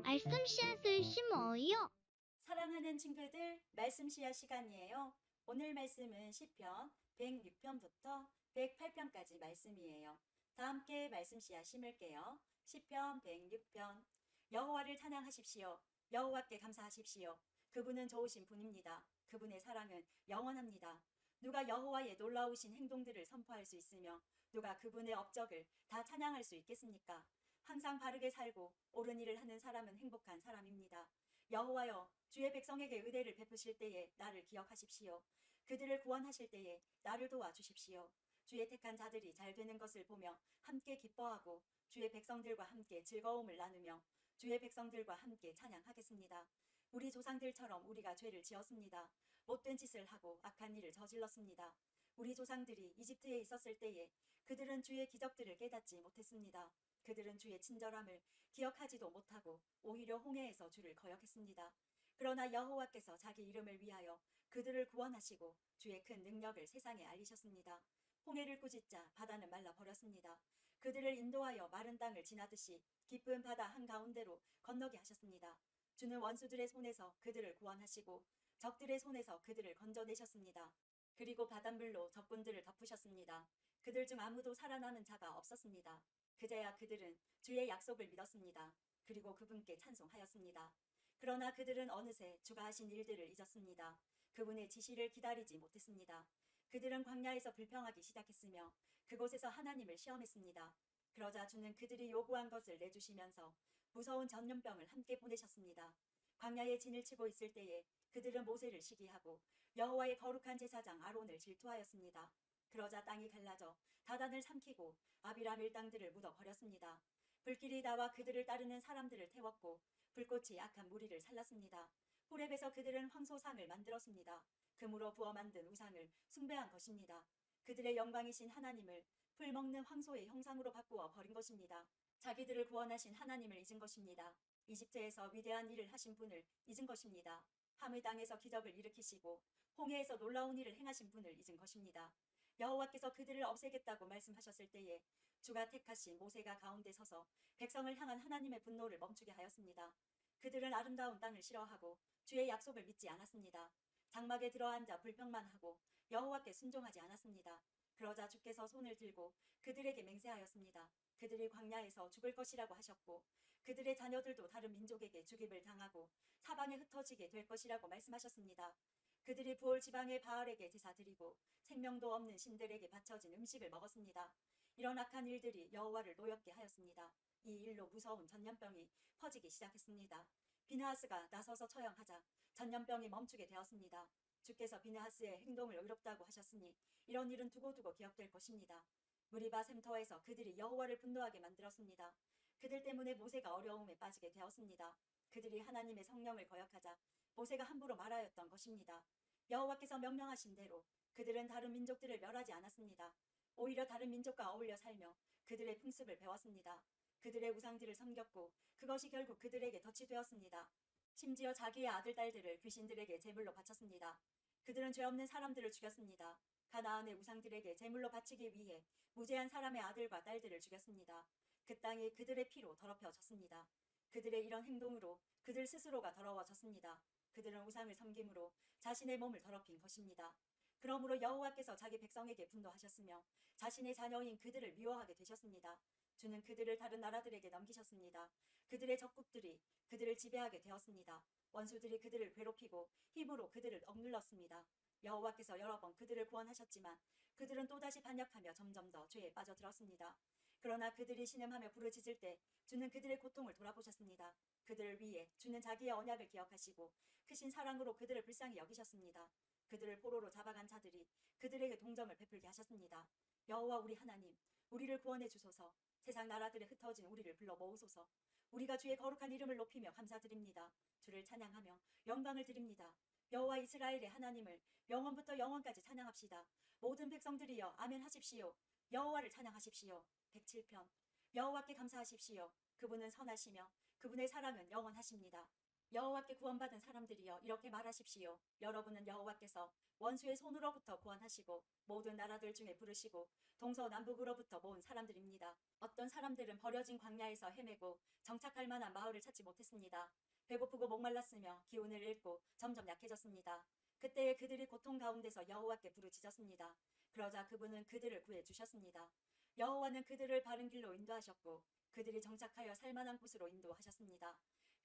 말씀 씨앗을 심어요. 사랑하는 친구들, 말씀 씨앗 시간이에요. 오늘 말씀은 시편 106편부터 108편까지 말씀이에요. 다 함께 말씀 씨앗 심을게요. 시편 106편. 여호와를 찬양하십시오. 여호와께 감사하십시오. 그분은 좋으신 분입니다. 그분의 사랑은 영원합니다. 누가 여호와의 놀라우신 행동들을 선포할 수 있으며 누가 그분의 업적을 다 찬양할 수 있겠습니까? 항상 바르게 살고 옳은 일을 하는 사람은 행복한 사람입니다. 여호와여, 주의 백성에게 의대를 베푸실 때에 나를 기억하십시오. 그들을 구원하실 때에 나를 도와주십시오. 주의 택한 자들이 잘 되는 것을 보며 함께 기뻐하고 주의 백성들과 함께 즐거움을 나누며 주의 백성들과 함께 찬양하겠습니다. 우리 조상들처럼 우리가 죄를 지었습니다. 못된 짓을 하고 악한 일을 저질렀습니다. 우리 조상들이 이집트에 있었을 때에 그들은 주의 기적들을 깨닫지 못했습니다. 그들은 주의 친절함을 기억하지도 못하고 오히려 홍해에서 주를 거역했습니다. 그러나 여호와께서 자기 이름을 위하여 그들을 구원하시고 주의 큰 능력을 세상에 알리셨습니다. 홍해를 꾸짖자 바다는 말라버렸습니다. 그들을 인도하여 마른 땅을 지나듯이 깊은 바다 한가운데로 건너게 하셨습니다. 주는 원수들의 손에서 그들을 구원하시고 적들의 손에서 그들을 건져내셨습니다. 그리고 바닷물로 적군들을 덮으셨습니다. 그들 중 아무도 살아남은 자가 없었습니다. 그제야 그들은 주의 약속을 믿었습니다. 그리고 그분께 찬송하였습니다. 그러나 그들은 어느새 주가 하신 일들을 잊었습니다. 그분의 지시를 기다리지 못했습니다. 그들은 광야에서 불평하기 시작했으며 그곳에서 하나님을 시험했습니다. 그러자 주는 그들이 요구한 것을 내주시면서 무서운 전염병을 함께 보내셨습니다. 광야에 진을 치고 있을 때에 그들은 모세를 시기하고 여호와의 거룩한 제사장 아론을 질투하였습니다. 그러자 땅이 갈라져 다단을 삼키고 아비람 일당들을 묻어버렸습니다. 불길이 나와 그들을 따르는 사람들을 태웠고 불꽃이 악한 무리를 살랐습니다. 호렙에서 그들은 황소상을 만들었습니다. 금으로 부어 만든 우상을 숭배한 것입니다. 그들의 영광이신 하나님을 풀 먹는 황소의 형상으로 바꾸어 버린 것입니다. 자기들을 구원하신 하나님을 잊은 것입니다. 이집트에서 위대한 일을 하신 분을 잊은 것입니다. 함의 땅에서 기적을 일으키시고 홍해에서 놀라운 일을 행하신 분을 잊은 것입니다. 여호와께서 그들을 없애겠다고 말씀하셨을 때에 주가 택하신 모세가 가운데 서서 백성을 향한 하나님의 분노를 멈추게 하였습니다. 그들은 아름다운 땅을 싫어하고 주의 약속을 믿지 않았습니다. 장막에 들어앉아 불평만 하고 여호와께 순종하지 않았습니다. 그러자 주께서 손을 들고 그들에게 맹세하였습니다. 그들이 광야에서 죽을 것이라고 하셨고 그들의 자녀들도 다른 민족에게 죽임을 당하고 사방에 흩어지게 될 것이라고 말씀하셨습니다. 그들이 부올 지방의 바알에게 제사 드리고 생명도 없는 신들에게 바쳐진 음식을 먹었습니다. 이런 악한 일들이 여호와를 노엽게 하였습니다. 이 일로 무서운 전염병이 퍼지기 시작했습니다. 비느하스가 나서서 처형하자 전염병이 멈추게 되었습니다. 주께서 비느하스의 행동을 의롭다고 하셨으니 이런 일은 두고두고 기억될 것입니다. 무리바 샘터에서 그들이 여호와를 분노하게 만들었습니다. 그들 때문에 모세가 어려움에 빠지게 되었습니다. 그들이 하나님의 성령을 거역하자 모세가 함부로 말하였던 것입니다. 여호와께서 명령하신 대로 그들은 다른 민족들을 멸하지 않았습니다. 오히려 다른 민족과 어울려 살며 그들의 풍습을 배웠습니다. 그들의 우상들을 섬겼고 그것이 결국 그들에게 덫이 되었습니다. 심지어 자기의 아들, 딸들을 귀신들에게 제물로 바쳤습니다. 그들은 죄 없는 사람들을 죽였습니다. 가나안의 우상들에게 제물로 바치기 위해 무죄한 사람의 아들과 딸들을 죽였습니다. 그 땅이 그들의 피로 더럽혀졌습니다. 그들의 이런 행동으로 그들 스스로가 더러워졌습니다. 그들은 우상을 섬김으로 자신의 몸을 더럽힌 것입니다. 그러므로 여호와께서 자기 백성에게 분노하셨으며 자신의 자녀인 그들을 미워하게 되셨습니다. 주는 그들을 다른 나라들에게 넘기셨습니다. 그들의 적국들이 그들을 지배하게 되었습니다. 원수들이 그들을 괴롭히고 힘으로 그들을 억눌렀습니다. 여호와께서 여러 번 그들을 구원하셨지만 그들은 또다시 반역하며 점점 더 죄에 빠져들었습니다. 그러나 그들이 신음하며 부르짖을 때 주는 그들의 고통을 돌아보셨습니다. 그들을 위해 주는 자기의 언약을 기억하시고 크신 사랑으로 그들을 불쌍히 여기셨습니다. 그들을 포로로 잡아간 자들이 그들에게 동정을 베풀게 하셨습니다. 여호와 우리 하나님, 우리를 구원해 주소서. 세상 나라들에 흩어진 우리를 불러 모으소서. 우리가 주의 거룩한 이름을 높이며 감사드립니다. 주를 찬양하며 영광을 드립니다. 여호와 이스라엘의 하나님을 영원부터 영원까지 찬양합시다. 모든 백성들이여 아멘 하십시오. 여호와를 찬양하십시오. 107편. 여호와께 감사하십시오. 그분은 선하시며 그분의 사랑은 영원하십니다. 여호와께 구원받은 사람들이여 이렇게 말하십시오. 여러분은 여호와께서 원수의 손으로부터 구원하시고 모든 나라들 중에 부르시고 동서남북으로부터 모은 사람들입니다. 어떤 사람들은 버려진 광야에서 헤매고 정착할 만한 마을을 찾지 못했습니다. 배고프고 목말랐으며 기운을 잃고 점점 약해졌습니다. 그때에 그들이 고통 가운데서 여호와께 부르짖었습니다. 그러자 그분은 그들을 구해 주셨습니다. 여호와는 그들을 바른 길로 인도하셨고 그들이 정착하여 살만한 곳으로 인도하셨습니다.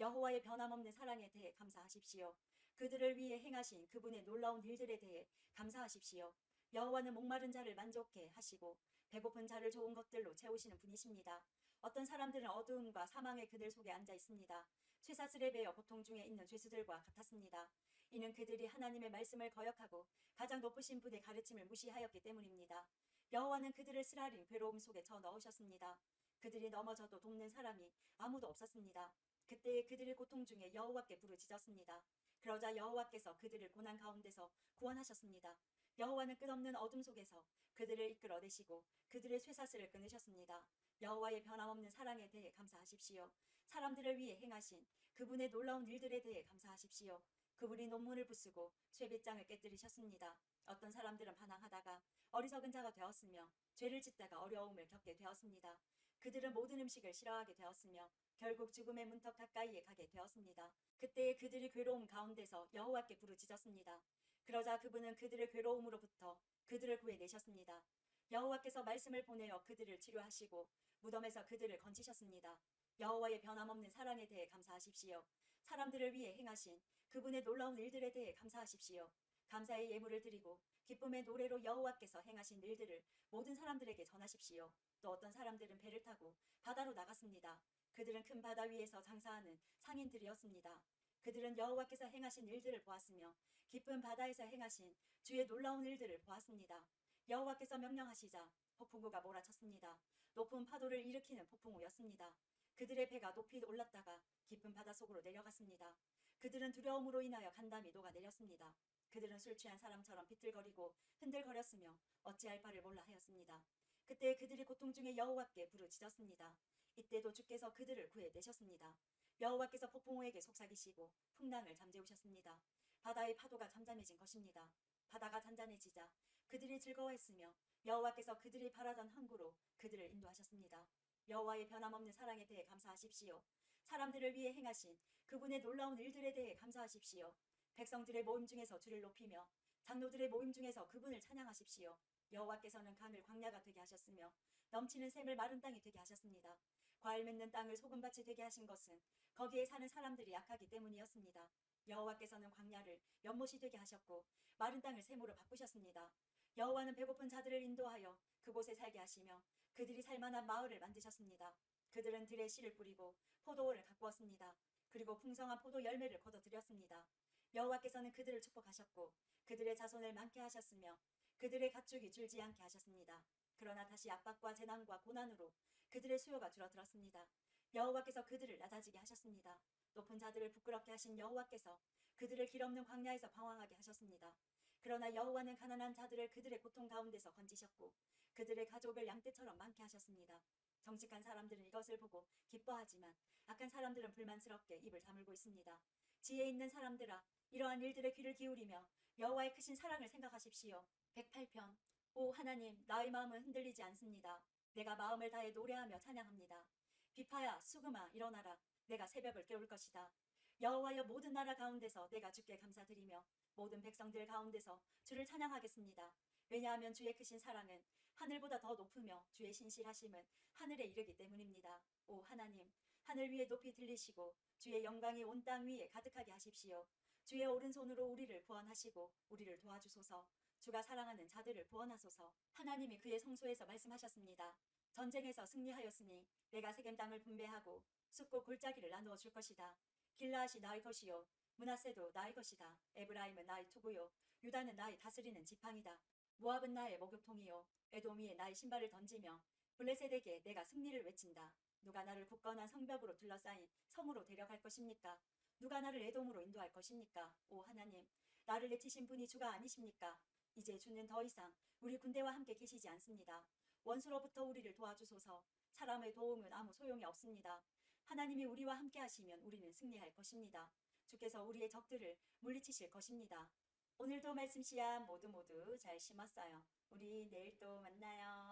여호와의 변함없는 사랑에 대해 감사하십시오. 그들을 위해 행하신 그분의 놀라운 일들에 대해 감사하십시오. 여호와는 목마른 자를 만족해 하시고 배고픈 자를 좋은 것들로 채우시는 분이십니다. 어떤 사람들은 어두움과 사망의 그늘 속에 앉아 있습니다. 쇠사슬에 베어 고통 중에 있는 죄수들과 같았습니다. 이는 그들이 하나님의 말씀을 거역하고 가장 높으신 분의 가르침을 무시하였기 때문입니다. 여호와는 그들을 쓰라린 괴로움 속에 쳐 넣으셨습니다. 그들이 넘어져도 돕는 사람이 아무도 없었습니다. 그때에 그들이 고통 중에 여호와께 부르짖었습니다. 그러자 여호와께서 그들을 고난 가운데서 구원하셨습니다. 여호와는 끝없는 어둠 속에서 그들을 이끌어내시고 그들의 쇠사슬을 끊으셨습니다. 여호와의 변함없는 사랑에 대해 감사하십시오. 사람들을 위해 행하신 그분의 놀라운 일들에 대해 감사하십시오. 그분이 논문을 부수고 쇠빗장을 깨뜨리셨습니다. 어떤 사람들은 반항하다가 어리석은 자가 되었으며 죄를 짓다가 어려움을 겪게 되었습니다. 그들은 모든 음식을 싫어하게 되었으며 결국 죽음의 문턱 가까이에 가게 되었습니다. 그때에 그들이 괴로움 가운데서 여호와께 부르짖었습니다. 그러자 그분은 그들의 괴로움으로부터 그들을 구해내셨습니다. 여호와께서 말씀을 보내어 그들을 치료하시고 무덤에서 그들을 건지셨습니다. 여호와의 변함없는 사랑에 대해 감사하십시오. 사람들을 위해 행하신 그분의 놀라운 일들에 대해 감사하십시오. 감사의 예물을 드리고 기쁨의 노래로 여호와께서 행하신 일들을 모든 사람들에게 전하십시오. 또 어떤 사람들은 배를 타고 바다로 나갔습니다. 그들은 큰 바다 위에서 장사하는 상인들이었습니다. 그들은 여호와께서 행하신 일들을 보았으며 깊은 바다에서 행하신 주의 놀라운 일들을 보았습니다. 여호와께서 명령하시자 폭풍우가 몰아쳤습니다. 높은 파도를 일으키는 폭풍우였습니다. 그들의 배가 높이 올랐다가 깊은 바다 속으로 내려갔습니다. 그들은 두려움으로 인하여 간담이 녹아내렸습니다. 그들은 술 취한 사람처럼 비틀거리고 흔들거렸으며 어찌할 바를 몰라 하였습니다. 그때 그들이 고통 중에 여호와께 부르짖었습니다. 이때도 주께서 그들을 구해내셨습니다. 여호와께서 폭풍우에게 속삭이시고 풍랑을 잠재우셨습니다. 바다의 파도가 잠잠해진 것입니다. 바다가 잔잔해지자 그들이 즐거워했으며 여호와께서 그들이 바라던 항구로 그들을 인도하셨습니다. 여호와의 변함없는 사랑에 대해 감사하십시오. 사람들을 위해 행하신 그분의 놀라운 일들에 대해 감사하십시오. 백성들의 모임 중에서 주를 높이며 장로들의 모임 중에서 그분을 찬양하십시오. 여호와께서는 강을 광야가 되게 하셨으며 넘치는 샘을 마른 땅이 되게 하셨습니다. 과일 맺는 땅을 소금밭이 되게 하신 것은 거기에 사는 사람들이 약하기 때문이었습니다. 여호와께서는 광야를 연못이 되게 하셨고 마른 땅을 샘으로 바꾸셨습니다. 여호와는 배고픈 자들을 인도하여 그곳에 살게 하시며 그들이 살만한 마을을 만드셨습니다. 그들은 들에 씨를 뿌리고 포도원을 가꾸었습니다. 그리고 풍성한 포도 열매를 거둬들였습니다. 여호와께서는 그들을 축복하셨고 그들의 자손을 많게 하셨으며 그들의 가축이 줄지 않게 하셨습니다. 그러나 다시 압박과 재난과 고난으로 그들의 수요가 줄어들었습니다. 여호와께서 그들을 낮아지게 하셨습니다. 높은 자들을 부끄럽게 하신 여호와께서 그들을 길없는 광야에서 방황하게 하셨습니다. 그러나 여호와는 가난한 자들을 그들의 고통 가운데서 건지셨고 그들의 가족을 양떼처럼 많게 하셨습니다. 정직한 사람들은 이것을 보고 기뻐하지만 악한 사람들은 불만스럽게 입을 다물고 있습니다. 지혜 있는 사람들아 이러한 일들에 귀를 기울이며 여호와의 크신 사랑을 생각하십시오. 108편 오 하나님 나의 마음은 흔들리지 않습니다. 내가 마음을 다해 노래하며 찬양합니다. 비파야 수금아 일어나라. 내가 새벽을 깨울 것이다. 여호와여 모든 나라 가운데서 내가 주께 감사드리며 모든 백성들 가운데서 주를 찬양하겠습니다. 왜냐하면 주의 크신 사랑은 하늘보다 더 높으며 주의 신실하심은 하늘에 이르기 때문입니다. 오 하나님 하늘 위에 높이 들리시고 주의 영광이 온 땅 위에 가득하게 하십시오. 주의 오른손으로 우리를 구원하시고 우리를 도와주소서. 주가 사랑하는 자들을 구원하소서. 하나님이 그의 성소에서 말씀하셨습니다. 전쟁에서 승리하였으니 내가 세겜 땅을 분배하고 숲과 골짜기를 나누어 줄 것이다. 길라앗이 나의 것이요 므낫세도 나의 것이다. 에브라임은 나의 투구요 유다는 나의 다스리는 지팡이다. 모압은 나의 목욕통이요 에돔 위에 나의 신발을 던지며 블레셋에게 내가 승리를 외친다. 누가 나를 굳건한 성벽으로 둘러싸인 성으로 데려갈 것입니까? 누가 나를 에돔으로 인도할 것입니까? 오 하나님 나를 내치신 분이 주가 아니십니까? 이제 주는 더 이상 우리 군대와 함께 계시지 않습니다. 원수로부터 우리를 도와주소서. 사람의 도움은 아무 소용이 없습니다. 하나님이 우리와 함께 하시면 우리는 승리할 것입니다. 주께서 우리의 적들을 물리치실 것입니다. 오늘도 말씀 씨앗 모두 잘 심었어요. 우리 내일 또 만나요.